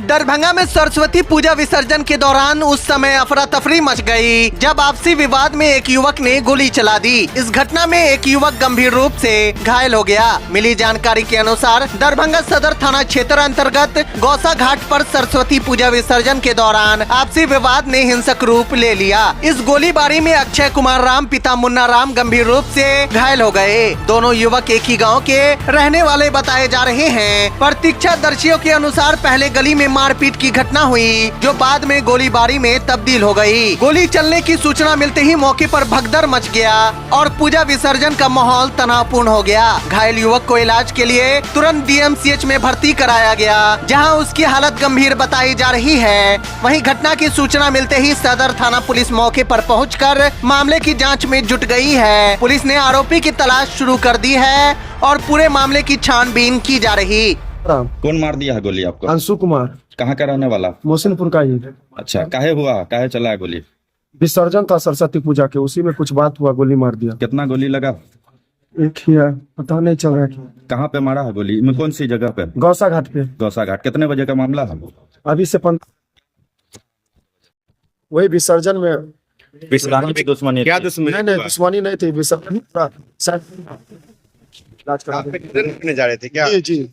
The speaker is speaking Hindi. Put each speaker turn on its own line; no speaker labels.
दरभंगा में सरस्वती पूजा विसर्जन के दौरान उस समय अफरा तफरी मच गई जब आपसी विवाद में एक युवक ने गोली चला दी। इस घटना में एक युवक गंभीर रूप से घायल हो गया। मिली जानकारी के अनुसार दरभंगा सदर थाना क्षेत्र अंतर्गत गौसा घाट पर सरस्वती पूजा विसर्जन के दौरान आपसी विवाद ने हिंसक रूप ले लिया। इस गोलीबारी में अक्षय कुमार राम पिता मुन्ना राम गंभीर रूप से घायल हो गए। दोनों युवक एक ही गाँव के रहने वाले बताए जा रहे हैं। प्रत्यक्षदर्शियों के अनुसार पहले गली में मारपीट की घटना हुई जो बाद में गोलीबारी में तब्दील हो गई। गोली चलने की सूचना मिलते ही मौके पर भगदड़ मच गया और पूजा विसर्जन का माहौल तनावपूर्ण हो गया। घायल युवक को इलाज के लिए तुरंत डीएमसीएच में भर्ती कराया गया जहां उसकी हालत गंभीर बताई जा रही है। वहीं घटना की सूचना मिलते ही सदर थाना पुलिस मौके पर पहुंचकर मामले की जाँच में जुट गई है। पुलिस ने आरोपी की तलाश शुरू कर दी है और पूरे मामले की छानबीन की जा रही।
कौन मार दिया है गोली आपको?
अंशु कुमार।
कहाँ का रहने वाला?
मोहसिनपुर का ही।
अच्छा, काहे हुआ, काहे चला है गोली?
विसर्जन था सरस्वती पूजा के, उसी में कुछ बात हुआ, गोली मार दिया।
कितना गोली लगा?
एक ही है, पता नहीं चल रहा है।
कहाँ पे मारा है गोली? में कौन सी जगह पे?
गौसा घाट पे।
गौसा घाट। कितने बजे का मामला है?
अभी से वही विसर्जन में।
विसर्जन की दुश्मनी? क्या दुश्मनी?
नहीं, दुश्मनी नहीं थी। विसर्जन इलाज
करने जा रहे थे क्या?
जी।